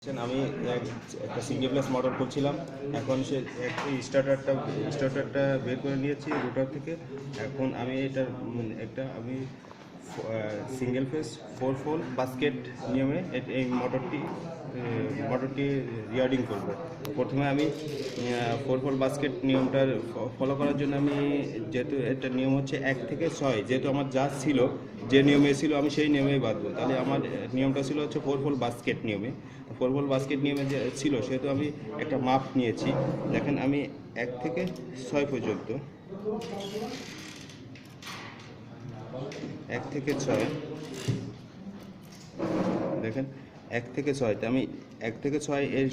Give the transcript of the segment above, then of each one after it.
আমি একটা single place model করছিলাম। এখন সে স্টার্টারটা বের করে নিয়েছি রুটার থেকে। এখন আমি একটা সিঙ্গেল ফেস 4 পোল বাস্কেট নিয়মে এই মোটরটি রিয়ার্ডিং করব। প্রথমে আমি 4 পোল বাস্কেট নিয়মটার ফলো করার জন্য আমি, যেহেতু একটা নিয়ম হচ্ছে 1 থেকে 6, যেহেতু আমার যা ছিল, যে নিয়মে ছিল আমি সেই নিয়মেই বাঁধবো। তাহলে আমার নিয়মটা ছিল হচ্ছে 4 পোল বাস্কেট নিয়মে। 4 পোল বাস্কেট নিয়মে যে ছিল, সেহেতু আমি একটা মাপ নিয়েছি। দেখেন, আমি 1 থেকে 6 পর্যন্ত, 1 থেকে 6 দেখেন, 1 থেকে 6 আমি 1 থেকে 6 এর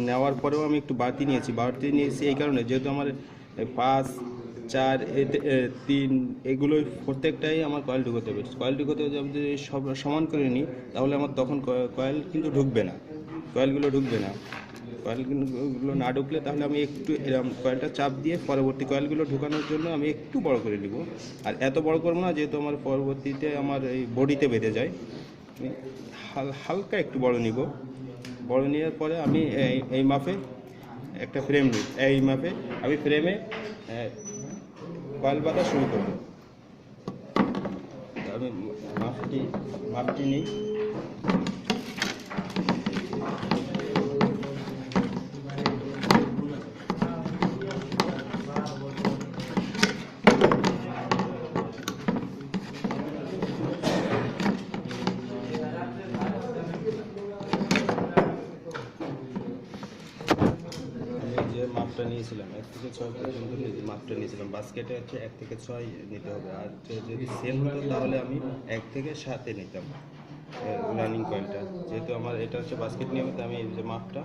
নেওয়ার পরেও আমি একটু বাড়তি নিয়েছি এই কারণে, যেহেতু আমার 5, 4, 3 এগুলোই প্রত্যেকটাই আমার কয়েল ঢুকোতে হবে। কয়েল ঢুকোতে যদি সব সমান করে নিই, তাহলে আমার তখন কয়েল কিন্তু ঢুকবে না, কয়েলগুলো না ঢুকলে তাহলে আমি একটু এরকম কয়েলটা চাপ দিয়ে পরবর্তী কয়েলগুলো ঢুকানোর জন্য আমি একটু বড় করে নিব। আর এত বড় করবো না, যেহেতু আমার পরবর্তীতে আমার এই বডিতে বেঁধে যায়। আমি হালকা একটু বড় নিব। বড় নেওয়ার পরে আমি এই মাপে একটা ফ্রেম নিই। এই মাপে আমি ফ্রেমে কয়েল বাঁধা শুরু করব। আমি মাপটি নিই। যে মাপটা নিয়েছিলাম 1 থেকে 6 পর্যন্ত মাপটা নিয়েছিলাম, বাস্কেটে হচ্ছে 1 থেকে 6 নিতে হবে। আর যদি সেম হতো তাহলে আমি 1 থেকে 7 নিতাম রানিং কয়েলটা। যেহেতু আমার এটা হচ্ছে বাস্কেট নিয়মিত, আমি এই যে মাপটা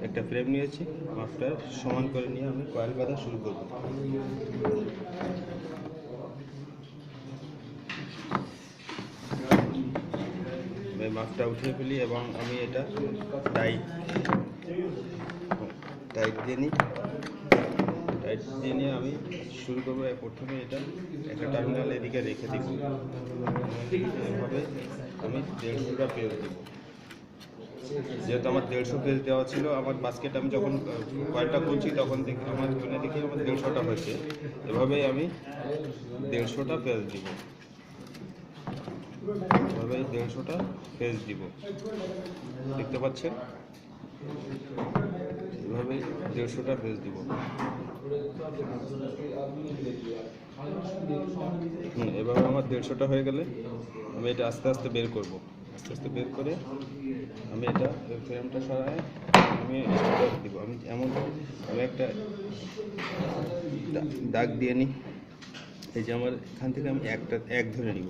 একটা ফ্রেম নিয়েছি, মাপটা সমান করে নিয়ে আমি কয়েল বাঁধা শুরু করব। মাপটা উঠিয়ে ফেলি এবং আমি এটা টাইট দিয়ে নিই। টাইট দিয়ে নিয়ে আমি শুরু করবো। প্রথমে এটা একটা টার্মিনাল এদিকে রেখে দিব। এভাবে আমি 150টা পেজ দিব। যেহেতু আমার 150 পেজ দেওয়া ছিল, আমার বাস্কেট আমি যখন কয়েলটা খুলছি তখন দেখি আমার 150টা হয়েছে। এভাবেই আমি 150টা পেজ দিব। এভাবেই 150টা পেজ দিব, দেখতে পাচ্ছেন? এভাবেই 150টা পেজ দিব। এভাবে আমার 150টা হয়ে গেলে আমি এটা আস্তে আস্তে বের করব। আস্তে আস্তে বের করে আমি এটা ফ্রেমটা সরাই আমি স্টার্টার দিব। আমি একটা দাগ দিয়ে নিই। এই যে আমার এখান থেকে আমি এক ধরে নিব।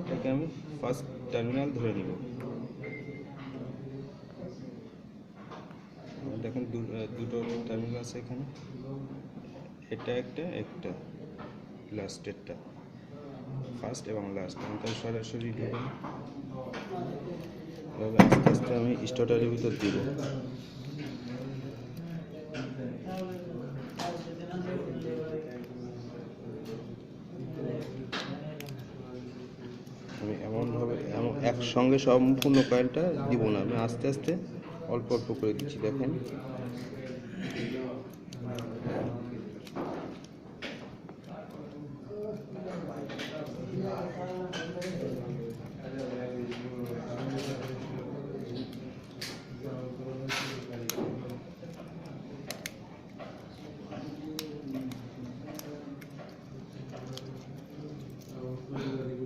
এটাকে আমি ফার্স্ট টার্মিনাল ধরে নিব। দেখেন দুটো টার্মিনাল আছে এখানে, এটা একটা লাস্টেরটা, ফার্স্ট এবং লাস্ট। আমি তার সরাসরি ঢুকে এভাবে আস্তে আস্তে আমি স্টার্টারের ভিতর দিব। আমি একসঙ্গে সম্পূর্ণ কয়েলটা দিব না, আমি আস্তে আস্তে অল্প অল্প করে দিচ্ছি। দেখেন,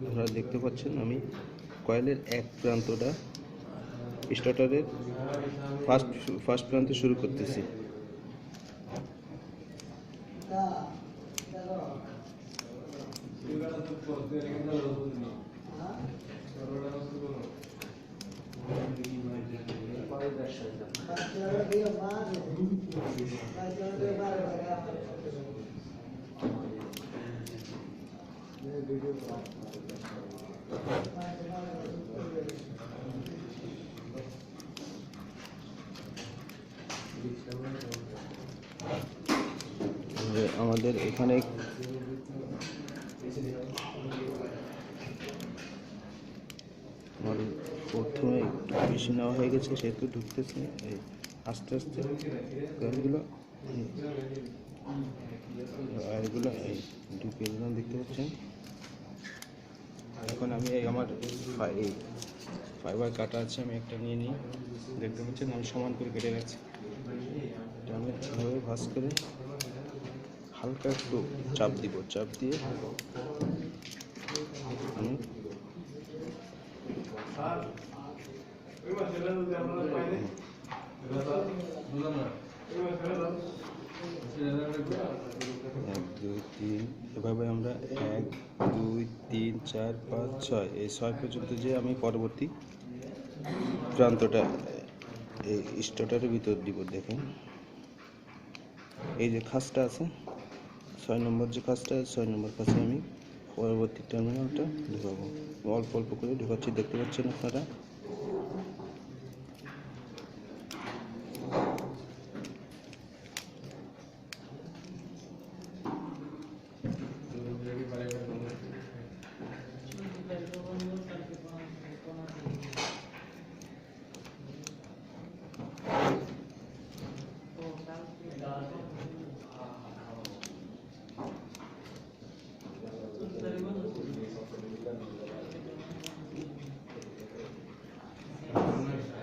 আপনারা দেখতে পাচ্ছেন আমি কয়েলের এক প্রান্তটা স্টার্টারের ফার্স্ট প্রান্তে শুরু করতেছি। আমাদের এখানে প্রথমে একটু বেশি বেশি নেওয়া হয়ে গেছে, সেহেতু ঢুকতেছে এই আস্তে আস্তে কয়েলগুলো আর এগুলো এই ঢুকে দিলাম, দেখতে পাচ্ছেন। এখন আমি এই আমার এই ফাইবার কাটা আছে, আমি একটা নিয়ে নিই, দেখতে পাচ্ছেন আমি সমান করে কেটে গেছি। এটা আমি এভাবে ভাঁজ করে হালকা একটু চাপ দিব, চাপ দিয়ে আমি এক দুই তিন এভাবে আমরা 1 2 3 4 5 6 এই 6 পর্যন্ত যে আমি পরবর্তী প্রান্তটা এই স্টার্টারের ভিতর দিব। দেখেন এই যে খাঁজটা আছে, 6 নম্বর যে খাঁজটা আছে, 6 নম্বর খাঁজে আমি পরবর্তী টার্মিনালটা ঢুকাবো। অল্প অল্প করে ঢুকাচ্ছি, দেখতে পাচ্ছেন আপনারা।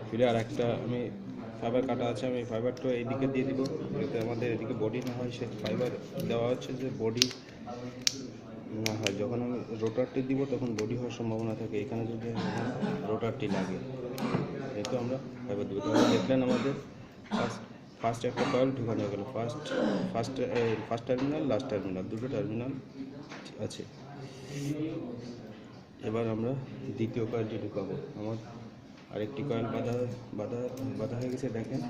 ফিরে আর একটা আমি ফাইবার কাটা আছে, আমি ফাইবারটা এইদিকে দিয়ে দিব, যাতে আমাদের এদিকে বডি না হয়। সে ফাইবার দেওয়া হচ্ছে যে বডি না হয়, যখন আমি রোটারটি দিব তখন বডি হওয়ার সম্ভাবনা থাকে। এখানে যদি রোটারটি লাগে, যেহেতু আমরা ফাইবার দেবো। তাহলে দেখলেন আমাদের ফার্স্ট একটা কয়েল ঢুকানো হয়ে গেল। ফার্স্ট টার্মিনাল, লাস্ট টার্মিনাল, দুটো টার্মিনাল আছে। এবার আমরা দ্বিতীয় কয়েলটি ঢুকাবো। আমার আরেকটি কয়েল বাঁধা হয়ে গেছে, দেখেন,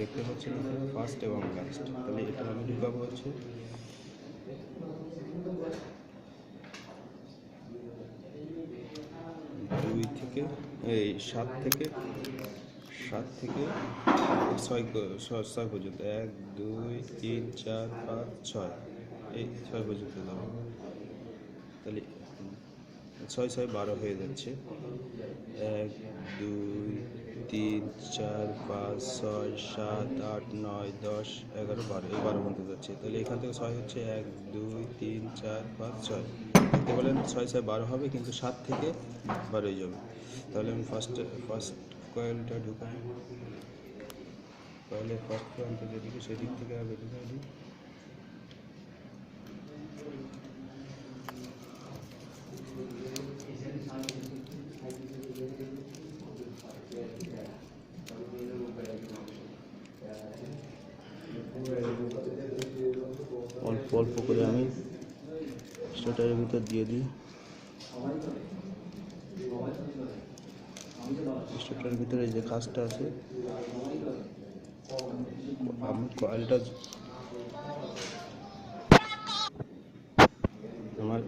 দেখতে পাচ্ছেন আপনারা, ফার্স্ট এবং লাস্ট। তাহলে এটা আমি ঢুকাবো হচ্ছে 7 থেকে 6 পর্যন্ত, 1 2 3 4 5 6 এই 6 পর্যন্ত যাবো। তাহলে 6 6 12 হয়ে যাচ্ছে। 1 2 3 4 5 6 7 8 9 10 11 12 এই 12 পর্যন্ত যাচ্ছে। তাহলে এখান থেকে 6 হচ্ছে 1 2 3 4 5 6। দেখতে বলেন 6 6 12 হবে, কিন্তু 7 থেকে 12 হয়ে যাবে। তাহলে আমি ফার্স্ট কয়েলটা ঢুকাই, কয়েলের ফার্স্ট প্রান্ত যেদিকে সেদিক থেকে আগে ঢুকাই দিই। অল্প অল্প করে আমি স্টার্টারের ভিতর দিয়ে দিই। স্টার্টারের ভিতরে যে কাজটা আছে, আমি কয়েলটা আমার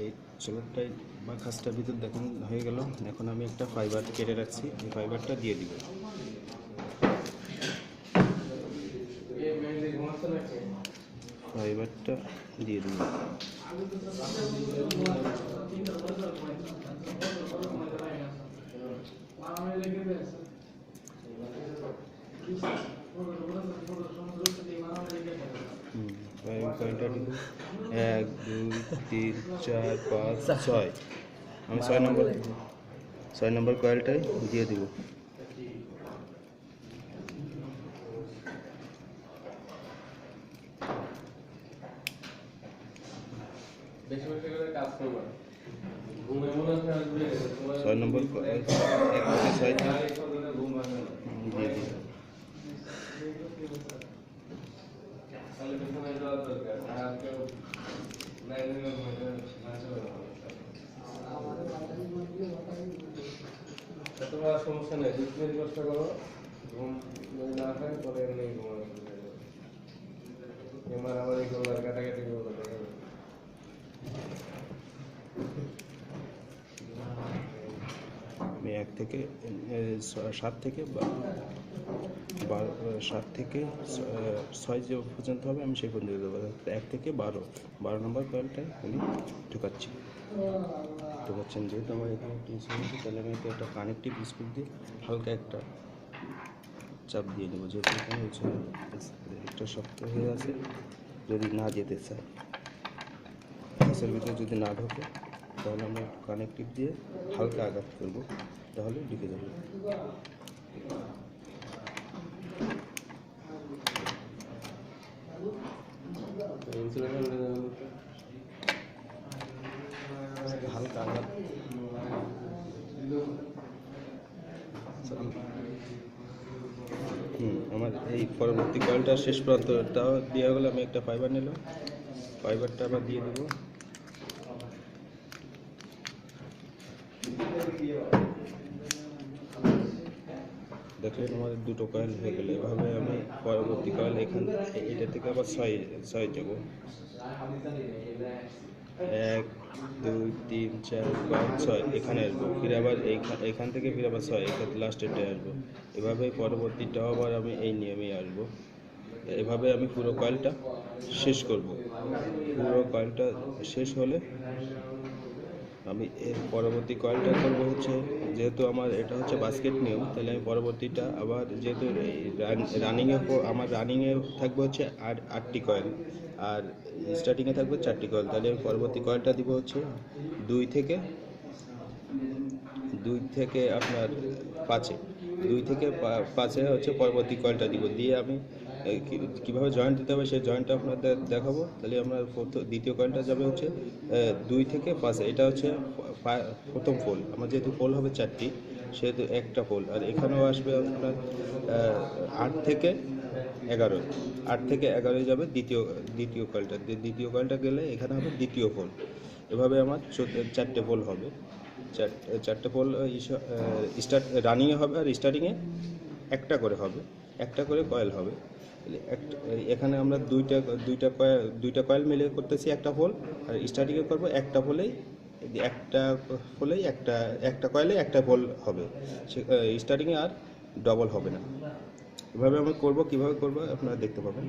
এই সোলারটাই বা কাজটার ভিতর দেখেন হয়ে গেল। এখন আমি একটা ফাইবার কেটে রাখছি, এই ফাইবারটা দিয়ে দিব। ফাইবারটা দিয়ে দিব। কয়েলটা দিব 1 2 3 4 5 6। আমি 6 নম্বর কয়েলটাই দিয়ে দিব। ছয় নম্বর কয়েল 1 থেকে 6 দিয়ে দিই। সমস্যা নেই, 2 মিনিট কষ্ট করো, ঘুম যদি না হয় পরে এমনি ঘুমানো। মারামারি করবো আর কাটাকাটি করবো। আমি 1 থেকে 7 থেকে 6 যে পর্যন্ত হবে আমি সেই পর্যন্ত দেবো। 1 থেকে 12 নম্বর কয়েলটাই আমি ঢুকাচ্ছি। তো পাচ্ছেন যেহেতু আমার এখানে টেনশন আছে, তাহলে আমি একটা কানেকটিভ স্ক্রু দিয়ে হালকা একটা চাপ দিয়ে নেবো, যেহেতু এখানে হচ্ছে একটা শক্ত হয়ে আছে, যদি না যেতে চায় গ্যাসের ভিতরে যদি না ঢোকে, তাহলে আমরা কানেকটিভ দিয়ে হালকা আঘাত করবো, তাহলে ঢুকে যাবে। হালকা আঘাত আমার এই পরবর্তী কয়েলটা শেষ প্রান্তটাও দেওয়া গেলে আমি একটা ফাইবার নিলাম, ফাইবারটা আবার দিয়ে দেবো। দেখলেন আমাদের দুটো কয়েল হয়ে গেলে, এভাবে আমি পরবর্তী কয়েল এখান এটা থেকে আবার ছয় যাবো, 1 2 3 4 5 6 এখানে আসবো, ফিরে আবার এইখান থেকে ফিরে আবার 6 এখানে লাস্টেরটায় আসবো। এভাবে পরবর্তীটাও আবার আমি এই নিয়মেই আসবো। এভাবে আমি পুরো কয়েলটা শেষ করব। পুরো কয়েলটা শেষ হলে আমি এর পরবর্তী কয়েলটা করবো হচ্ছে, যেহেতু আমার এটা হচ্ছে বাস্কেট নিয়ম, তাহলে আমি পরবর্তীটা আবার যেহেতু রানিংয়ে আমার রানিংয়ে থাকবে হচ্ছে 8টি কয়েল, আর স্টার্টিংয়ে থাকবে 4টি কয়েল, তাহলে আমি পরবর্তী কয়েলটা দিব হচ্ছে 2 থেকে আপনার 5-এ, 2 থেকে 5-এ হচ্ছে পরবর্তী কয়েলটা দিব, দিয়ে আমি কীভাবে জয়েন্ট দিতে হবে সেই জয়েন্টটা আপনাদের দেখাবো। তাহলে আমরা দ্বিতীয় কয়েলটা যাবে হচ্ছে 2 থেকে 5-এ, এটা হচ্ছে প্রথম পোল। আমার যেহেতু পোল হবে 4টি, সেহেতু একটা পোল, আর এখানেও আসবে আপনার 8 থেকে 11 যাবে দ্বিতীয় কয়েলটা, দ্বিতীয় কয়েলটা গেলে এখানে হবে দ্বিতীয় পোল। এভাবে আমার 4টে পোল হবে, চারটে পোল স্টার্ট রানিংয়ে হবে, আর স্টার্টিংয়ে একটা করে হবে, একটা করে কয়েল হবে। এখানে আমরা দুইটা কয়েল মিলে করতেছি একটা পোল, আর স্টার্টিংয়ে করবো একটা পোলেই একটা কয়েলে একটা পোল হবে, স্টার্টিংয়ে আর ডবল হবে না। এভাবে আমরা করবো, কীভাবে করবো আপনারা দেখতে পাবেন।